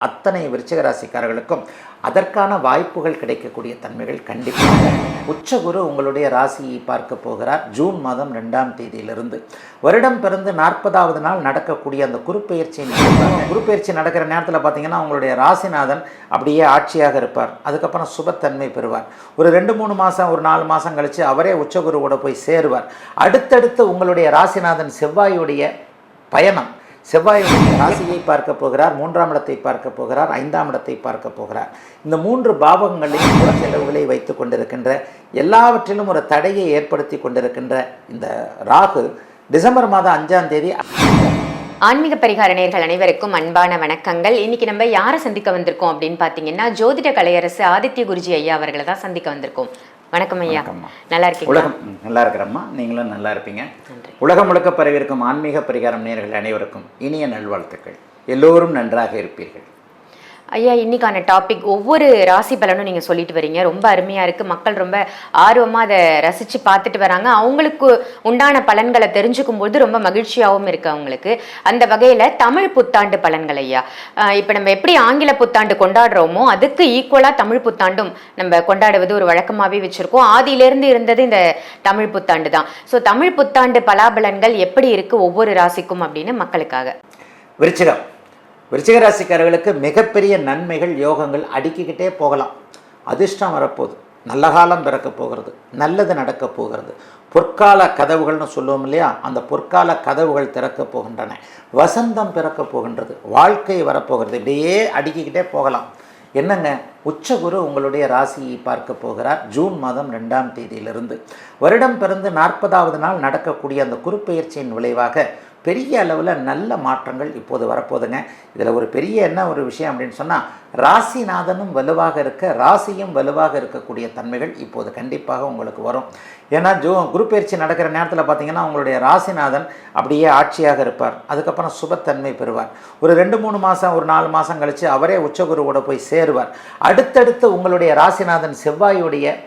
அத்தனை விருச்சிக ராசிக்காரர்களுக்கும் அதற்கான வாய்ப்புகள் கிடைக்கக்கூடிய தன்மைகள் கண்டிப்பாக. உச்சகுரு உங்களுடைய ராசியை பார்க்க போகிறார் ஜூன் மாதம் 2ஆம் தேதியிலிருந்து. வருடம் பிறந்து 40வது நாள் நடக்கக்கூடிய அந்த குருப்பெயர்ச்சி நடக்கிற நேரத்தில் பார்த்தீங்கன்னா உங்களுடைய ராசிநாதன் அப்படியே ஆட்சியாக இருப்பார். அதுக்கப்புறம் சுபத்தன்மை பெறுவார். ஒரு 2-3 மாதம், ஒரு 4 மாதம் கழித்து அவரே உச்சகுருவோட போய் சேருவார். அடுத்தடுத்து உங்களுடைய ராசிநாதன் செவ்வாயுடைய பயணம், செவ்வாயுடைய ராசியை பார்க்க போகிறார், 3ஆம் இடத்தை பார்க்க போகிறார், 5ஆம் இடத்தை பார்க்க போகிறார். இந்த 3 பாவங்களையும் புற செலவுகளை வைத்து கொண்டிருக்கின்ற, எல்லாவற்றிலும் ஒரு தடையை ஏற்படுத்தி கொண்டிருக்கின்ற இந்த ராகு டிசம்பர் மாதம் 5ஆம் தேதி. ஆன்மீக பரிகார நேயர்கள் அனைவருக்கும் அன்பான வணக்கங்கள். இன்னைக்கு நம்ம யாரை சந்திக்க வந்திருக்கோம் அப்படின்னு பார்த்தீங்கன்னா, ஜோதிட கலையரசு ஆதித்ய குருஜி ஐயா அவர்களை தான் சந்திக்க வந்திருக்கோம். வணக்கம் ஐயா, நல்லா இருக்கீங்க? உலகம் நல்லா இருக்கிறம்மா, நீங்களும் நல்லா இருப்பீங்க. உலகம் முழுக்க பரவியிருக்கும் ஆன்மீக பரிகாரம் நேயர்கள் அனைவருக்கும் இனிய நல்வாழ்த்துக்கள். எல்லோரும் நன்றாக இருப்பீர்கள். ஐயா, இன்னைக்கான டாபிக் ஒவ்வொரு ராசி பலனும் நீங்கள் சொல்லிட்டு வரீங்க, ரொம்ப அருமையாக இருக்குது. மக்கள் ரொம்ப ஆர்வமாக அதை ரசித்து பார்த்துட்டு வராங்க. அவங்களுக்கு உண்டான பலன்களை தெரிஞ்சுக்கும் போது ரொம்ப மகிழ்ச்சியாகவும் இருக்குது அவங்களுக்கு. அந்த வகையில் தமிழ் புத்தாண்டு பலன்கள் ஐயா, இப்போ நம்ம எப்படி ஆங்கில புத்தாண்டு கொண்டாடுறோமோ அதுக்கு ஈக்குவலாக தமிழ் புத்தாண்டும் நம்ம கொண்டாடுவது ஒரு வழக்கமாகவே வச்சுருக்கோம். ஆதியிலேருந்து இருந்தது இந்த தமிழ் புத்தாண்டு தான். ஸோ தமிழ் புத்தாண்டு பலாபலன்கள் எப்படி இருக்குது ஒவ்வொரு ராசிக்கும் அப்படின்னு மக்களுக்காக. விருச்சிக ராசிக்காரர்களுக்கு மிகப்பெரிய நன்மைகள், யோகங்கள் அடுக்கிக்கிட்டே போகலாம். அதிர்ஷ்டம் வரப்போகுது, நல்ல காலம் பிறக்க போகிறது, நல்லது நடக்க போகிறது, பொற்கால கதவுகள்னு சொல்லுவோம் இல்லையா, அந்த பொற்கால கதவுகள் திறக்க போகின்றன, வசந்தம் பிறக்க போகின்றது, வாழ்க்கை வரப்போகிறது. இப்படியே அடுக்கிக்கிட்டே போகலாம். என்னங்க, உச்சகுரு உங்களுடைய ராசியை பார்க்க போகிறார் ஜூன் மாதம் 2ஆம் தேதியிலிருந்து. வருடம் பிறந்து 40வது நாள் நடக்கக்கூடிய அந்த குருப்பெயர்ச்சியின் விளைவாக பெரிய அளவில் நல்ல மாற்றங்கள் இப்போது வரப்போதுங்க. இதில் ஒரு பெரிய என்ன ஒரு விஷயம் அப்படின்னு சொன்னால், ராசிநாதனும் வலுவாக இருக்க, ராசியும் வலுவாக இருக்கக்கூடிய தன்மைகள் இப்போது கண்டிப்பாக உங்களுக்கு வரும். ஏன்னா குருப்பெயர்ச்சி நடக்கிற நேரத்தில் பார்த்தீங்கன்னா உங்களுடைய ராசிநாதன் அப்படியே ஆட்சியாக இருப்பார். அதுக்கப்புறம் சுபத்தன்மை பெறுவார். ஒரு 2-3 மாதம், ஒரு 4 மாதம் கழித்து அவரே உச்சகுருவோட போய் சேருவார். அடுத்தடுத்து உங்களுடைய ராசிநாதன் செவ்வாயுடைய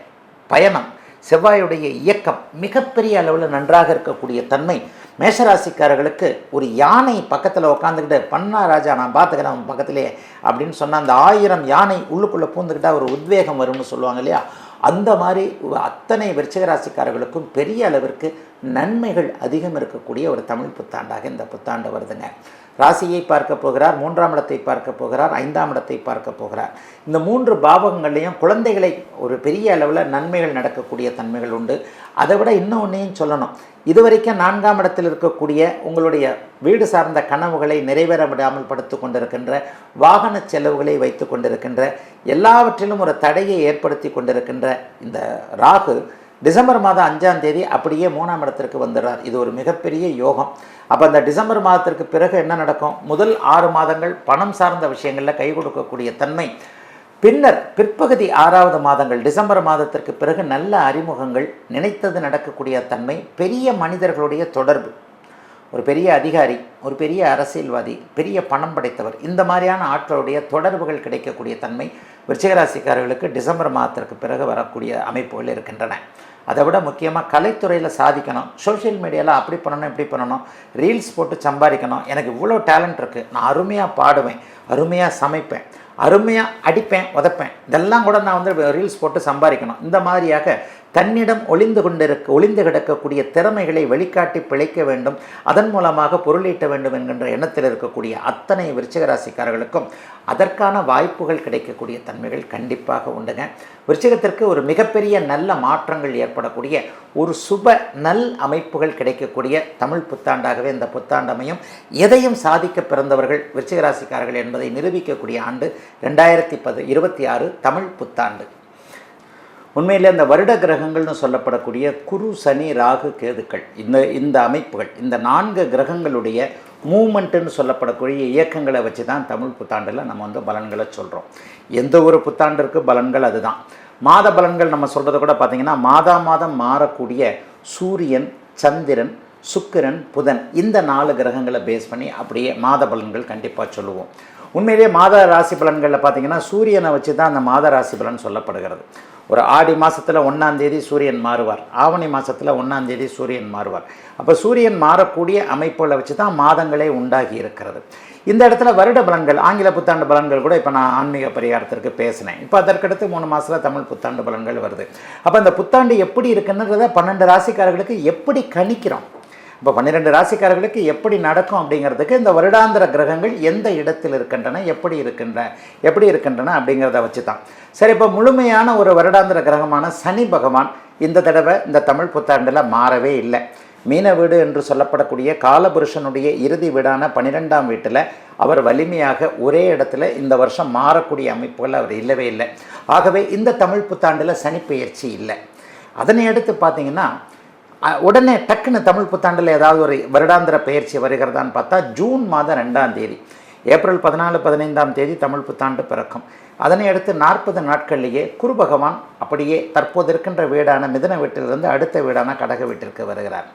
பயணம், செவ்வாயுடைய இயக்கம் மிகப்பெரிய அளவில் நன்றாக இருக்கக்கூடிய தன்மை மேஷராசிக்காரர்களுக்கு. ஒரு யானை பக்கத்தில் உட்காந்துக்கிட்டு, பண்ணா ராஜா நான் பார்த்துக்கிறேன் அவன் பக்கத்திலே அப்படின்னு சொன்னால் அந்த 1000 யானை உள்ளுக்குள்ளே பூந்துக்கிட்டால் ஒரு உத்வேகம் வரும்னு சொல்லுவாங்க இல்லையா, அந்த மாதிரி அத்தனை விருச்சிக ராசிக்காரர்களுக்கும் பெரிய அளவிற்கு நன்மைகள் அதிகம் இருக்கக்கூடிய ஒரு தமிழ் புத்தாண்டாக இந்த புத்தாண்டு வருதுங்க. ராசியை பார்க்க போகிறார், 3ஆம் இடத்தை பார்க்க போகிறார், 5ஆம் இடத்தை பார்க்க போகிறார். இந்த 3 பாவங்கள்லையும் குழந்தைகளை ஒரு பெரிய அளவில் நன்மைகள் நடக்கக்கூடிய தன்மைகள் உண்டு. அதை விட இன்னொன்றையும் சொல்லணும், இதுவரைக்கும் 4ஆம் இடத்தில் இருக்கக்கூடிய உங்களுடைய வீடு சார்ந்த கனவுகளை நிறைவேற விடாமல் படுத்து கொண்டிருக்கின்ற, வாகன செலவுகளை வைத்து கொண்டிருக்கின்ற, எல்லாவற்றிலும் ஒரு தடையை ஏற்படுத்தி கொண்டிருக்கின்ற இந்த ராகு டிசம்பர் மாதம் 5ஆம் தேதி அப்படியே 3ஆம் இடத்திற்கு வந்துடுறார். இது ஒரு மிகப்பெரிய யோகம். அப்போ அந்த டிசம்பர் மாதத்திற்கு பிறகு என்ன நடக்கும்? முதல் 6 மாதங்கள் பணம் சார்ந்த விஷயங்களில் கை கொடுக்கக்கூடிய தன்மை. பின்னர் பிற்பகுதி 6வது மாதங்கள் டிசம்பர் மாதத்திற்கு பிறகு நல்ல அறிமுகங்கள், நினைத்தது நடக்கக்கூடிய தன்மை, பெரிய மனிதர்களுடைய தொடர்பு, ஒரு பெரிய அதிகாரி, ஒரு பெரிய அரசியல்வாதி, பெரிய பணம் படைத்தவர், இந்த மாதிரியான ஆட்களுடைய தொடர்புகள் கிடைக்கக்கூடிய தன்மை விருச்சிகராசிக்காரர்களுக்கு டிசம்பர் மாதத்திற்கு பிறகு வரக்கூடிய அமைப்புகள் இருக்கின்றன. அதை விட முக்கியமாக கலைத்துறையில் சாதிக்கணும், சோஷியல் மீடியாவில் அப்படி பண்ணணும் இப்படி பண்ணணும், ரீல்ஸ் போட்டு சம்பாதிக்கணும், எனக்கு இவ்வளோ டேலண்ட் இருக்குது, நான் அருமையாக பாடுவேன், அருமையாக சமைப்பேன், அருமையாக அடிப்பேன் உதைப்பேன், இதெல்லாம் கூட நான் ரீல்ஸ் போட்டு சம்பாதிக்கணும், இந்த மாதிரியாக தன்னிடம் ஒளிந்து கிடக்கக்கூடிய திறமைகளை வெளிக்காட்டி பிழைக்க வேண்டும், அதன் மூலமாக பொருளீட்ட வேண்டும் என்கின்ற எண்ணத்தில் இருக்கக்கூடிய அத்தனை விருச்சிக ராசிக்காரர்களுக்கும் அதற்கான வாய்ப்புகள் கிடைக்கக்கூடிய தன்மைகள் கண்டிப்பாக உண்டுங்க. விருச்சிகத்திற்கு ஒரு மிகப்பெரிய நல்ல மாற்றங்கள் ஏற்படக்கூடிய ஒரு சுப நல் அமைப்புகள் கிடைக்கக்கூடிய தமிழ் புத்தாண்டாகவே இந்த புத்தாண்டமையும். எதையும் சாதிக்க பிறந்தவர்கள் விருச்சிக ராசிக்காரர்கள் என்பதை நிரூபிக்கக்கூடிய ஆண்டு 2026 தமிழ் புத்தாண்டு. உண்மையில் இந்த வருட கிரகங்கள்னு சொல்லப்படக்கூடிய குரு, சனி, ராகு, கேதுக்கள், இந்த அமைப்புகள், இந்த 4 கிரகங்களுடைய மூமெண்ட்டுன்னு சொல்லப்படக்கூடிய இயக்கங்களை வச்சு தான் தமிழ் புத்தாண்டில் நம்ம பலன்களை சொல்கிறோம். எந்த ஒரு புத்தாண்டிற்கு பலன்கள் அதுதான். மாத பலன்கள் நம்ம சொல்கிறது கூட பார்த்திங்கன்னா மாதம் மாறக்கூடிய சூரியன், சந்திரன், சுக்கிரன், புதன், இந்த 4 கிரகங்களை பேஸ் பண்ணி அப்படியே மாத பலன்கள் கண்டிப்பாக சொல்லுவோம். உண்மையிலேயே மாத ராசி பலன்களில் பார்த்திங்கன்னா சூரியனை வச்சு தான் அந்த மாத ராசி பலன் சொல்லப்படுகிறது. ஒரு ஆடி மாதத்தில் 1ஆம் தேதி சூரியன் மாறுவார், ஆவணி மாதத்தில் 1ஆம் தேதி சூரியன் மாறுவார். அப்போ சூரியன் மாறக்கூடிய அமைப்புகளை வச்சு தான் மாதங்களே உண்டாகி இருக்கிறது. இந்த இடத்துல வருட பலன்கள், ஆங்கில புத்தாண்டு பலன்கள் கூட இப்போ நான் ஆன்மீக பரிகாரத்திற்கு பேசினேன். இப்போ அதற்கடுத்து 3 மாதத்தில் தமிழ் புத்தாண்டு பலன்கள் வருது. அப்போ அந்த புத்தாண்டு எப்படி இருக்குன்றத 12 ராசிக்காரர்களுக்கு எப்படி கணிக்கிறோம்? இப்போ 12 ராசிக்காரர்களுக்கு எப்படி நடக்கும் அப்படிங்கிறதுக்கு இந்த வருடாந்திர கிரகங்கள் எந்த இடத்தில் இருக்கின்றன, எப்படி இருக்கின்றன அப்படிங்கிறத வச்சு தான். சரி, இப்போ முழுமையான ஒரு வருடாந்திர கிரகமான சனி பகவான் இந்த தடவை இந்த தமிழ் புத்தாண்டில் மாறவே இல்லை. மீன வீடு என்று சொல்லப்படக்கூடிய காலபுருஷனுடைய இறுதி வீடான 12ஆம் வீட்டில் அவர் வலிமையாக ஒரே இடத்துல இந்த வருஷம் மாறக்கூடிய அமைப்புகள் அவர் இல்லவே இல்லை. ஆகவே இந்த தமிழ் புத்தாண்டில் சனி பெயர்ச்சி இல்லை. அதனை அடுத்து பார்த்தீங்கன்னா உடனே டக்குன்னு தமிழ் புத்தாண்டில் ஏதாவது ஒரு வருடாந்திர பெயர்ச்சி வருகிறதான்னு பார்த்தா ஜூன் மாதம் 2ஆம் தேதி, ஏப்ரல் 14, 15ஆம் தேதி தமிழ் புத்தாண்டு பிறக்கும். அதனை அடுத்து 40 நாட்கள்லேயே குரு பகவான் அப்படியே தற்போது இருக்கின்ற வீடான மிதுன வீட்டிலிருந்து அடுத்த வீடான கடக வீட்டிற்கு வருகிறார்.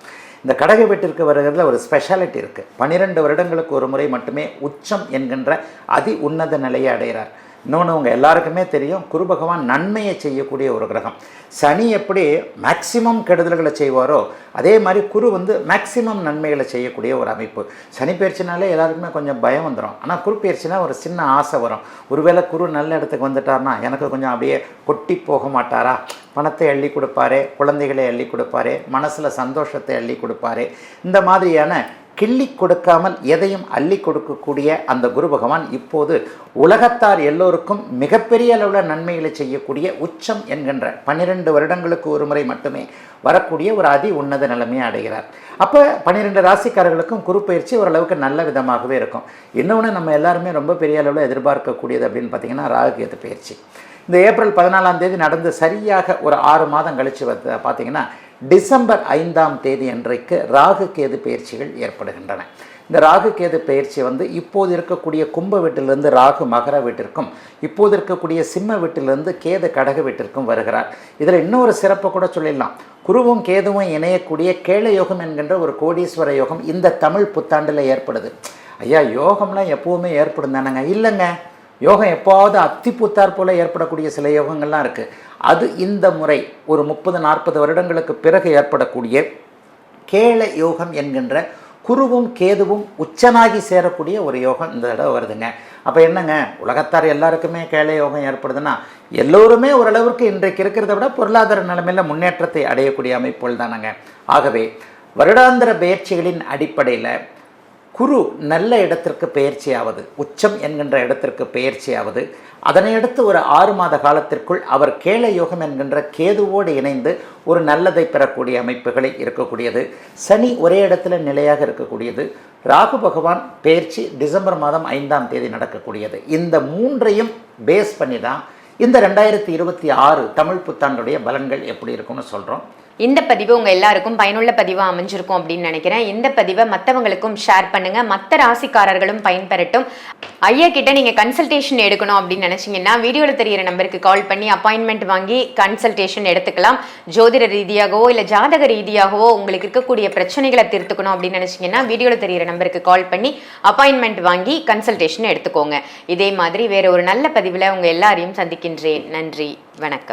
இந்த கடக வீட்டிற்கு வருகிறதுல ஒரு ஸ்பெஷாலிட்டி இருக்குது. 12 வருடங்களுக்கு ஒரு முறை மட்டுமே உச்சம் என்கின்ற அதி உன்னத நிலையை அடைகிறார். இன்னொன்று உங்கள் எல்லாருக்குமே தெரியும், குரு பகவான் நன்மையை செய்யக்கூடிய ஒரு கிரகம். சனி எப்படி மேக்சிமம் கெடுதல்களை செய்வாரோ அதே மாதிரி குரு மேக்சிமம் நன்மைகளை செய்யக்கூடிய ஒரு அமைப்பு. சனி பயிற்சினாலே எல்லாருக்குமே கொஞ்சம் பயம் வந்துடும். ஆனால் குரு பயிற்சினா ஒரு சின்ன ஆசை வரும். ஒருவேளை குரு நல்ல இடத்துக்கு வந்துட்டார்னா எனக்கு கொஞ்சம் அப்படியே கொட்டி போக மாட்டாரா, பணத்தை அள்ளி கொடுப்பாரே, குழந்தைகளை அள்ளி கொடுப்பாரே, மனசில் சந்தோஷத்தை அள்ளி கொடுப்பாரே, இந்த மாதிரியான கிள்ளி கொடுக்காமல் எதையும் அள்ளி கொடுக்கக்கூடிய அந்த குரு பகவான் இப்போது உலகத்தார் எல்லோருக்கும் மிகப்பெரிய அளவில் நன்மைகளை செய்யக்கூடிய உச்சம் என்கின்ற 12 வருடங்களுக்கு ஒரு முறை மட்டுமே வரக்கூடிய ஒரு அதி உன்னத நிலைமையை அடைகிறார். அப்போ 12 ராசிக்காரர்களுக்கும் குரு பயிற்சி ஓரளவுக்கு நல்ல விதமாகவே இருக்கும். இன்னொன்று நம்ம எல்லாருமே ரொம்ப பெரிய அளவில் எதிர்பார்க்கக்கூடியது அப்படின்னு பார்த்திங்கன்னா ராகு கேது பயிற்சி. இந்த ஏப்ரல் 14ஆம் தேதி நடந்து சரியாக ஒரு 6 மாதம் கழித்து பார்த்திங்கன்னா டிசம்பர் 5ஆம் தேதி அன்றைக்கு ராகு கேது பயிற்சிகள் ஏற்படுகின்றன. இந்த ராகு கேது பயிற்சி இப்போது இருக்கக்கூடிய கும்ப வீட்டிலிருந்து ராகு மகர வீட்டிற்கும், இப்போது இருக்கக்கூடிய சிம்ம வீட்டிலிருந்து கேது கடக வீட்டிற்கும் வருகிறார். இதில் இன்னொரு சிறப்பை கூட சொல்லிடலாம். குருவும் கேதுவும் இணையக்கூடிய கேள யோகம் என்கின்ற ஒரு கோடீஸ்வர யோகம் இந்த தமிழ் புத்தாண்டில் ஏற்படுது. ஐயா, யோகம்லாம் எப்போவுமே ஏற்படும் தானேங்க? இல்லைங்க, யோகம் எப்போவாவது அத்திப்பூத்தார் போல் ஏற்படக்கூடிய சில யோகங்கள்லாம் இருக்குது. அது இந்த முறை ஒரு 30-40 வருடங்களுக்கு பிறகு ஏற்படக்கூடிய கேள யோகம் என்கின்ற குருவும் கேதுவும் உச்சனாகி சேரக்கூடிய ஒரு யோகம் இந்த தடவை வருதுங்க. அப்போ என்னங்க, உலகத்தார் எல்லாருக்குமே கேள யோகம் ஏற்படுதுன்னா எல்லோருமே ஓரளவுக்கு இன்றைக்கு இருக்கிறத விட பொருளாதார நிலைமையில் முன்னேற்றத்தை அடையக்கூடிய அமைப்புகள் தானங்க. ஆகவே வருடாந்திர பயிற்சிகளின் அடிப்படையில் குரு நல்ல இடத்திற்கு பெயர்ச்சியாவது, உச்சம் என்கின்ற இடத்திற்கு பெயர்ச்சியாவது, அதனை அடுத்து ஒரு 6 மாத காலத்திற்குள் அவர் கேள யோகம் என்கின்ற கேதுவோடு இணைந்து ஒரு நல்லதை பெறக்கூடிய அமைப்புகளை இருக்கக்கூடியது. சனி ஒரே இடத்துல நிலையாக இருக்கக்கூடியது. ராகு பகவான் பெயர்ச்சி டிசம்பர் மாதம் 5ஆம் தேதி நடக்கக்கூடியது. இந்த 3ஐயும் பேஸ் பண்ணி தான் இந்த 2026 தமிழ் புத்தாண்டுடைய பலன்கள் எப்படி இருக்கும்னு சொல்கிறோம். இந்த பதிவு உங்க எல்லாருக்கும் பயனுள்ள பதிவா அமைஞ்சிருக்கும் அப்படின்னு நினைக்கிறேன். இந்த பதிவை மற்றவங்களுக்கும் ஷேர் பண்ணுங்க, மற்ற ராசிக்காரர்களும் பயன்பெறட்டும். ஐயா கிட்ட நீங்க கன்சல்டேஷன் எடுக்கணும் அப்படின்னு நினைச்சீங்கன்னா வீடியோல தெரியிற நம்பருக்கு கால் பண்ணி அப்பாயின்மெண்ட் வாங்கி கன்சல்டேஷன் எடுத்துக்கலாம். ஜோதிட ரீதியாகவோ இல்ல ஜாதக ரீதியாகவோ உங்களுக்கு இருக்கக்கூடிய பிரச்சனைகளை தீர்த்துக்கணும் அப்படின்னு நினைச்சீங்கன்னா வீடியோல தெரியிற நம்பருக்கு கால் பண்ணி அப்பாயின்மெண்ட் வாங்கி கன்சல்டேஷன் எடுத்துக்கோங்க. இதே மாதிரி வேற ஒரு நல்ல பதிவுல உங்க எல்லாரையும் சந்திக்கின்றேன். நன்றி, வணக்கம்.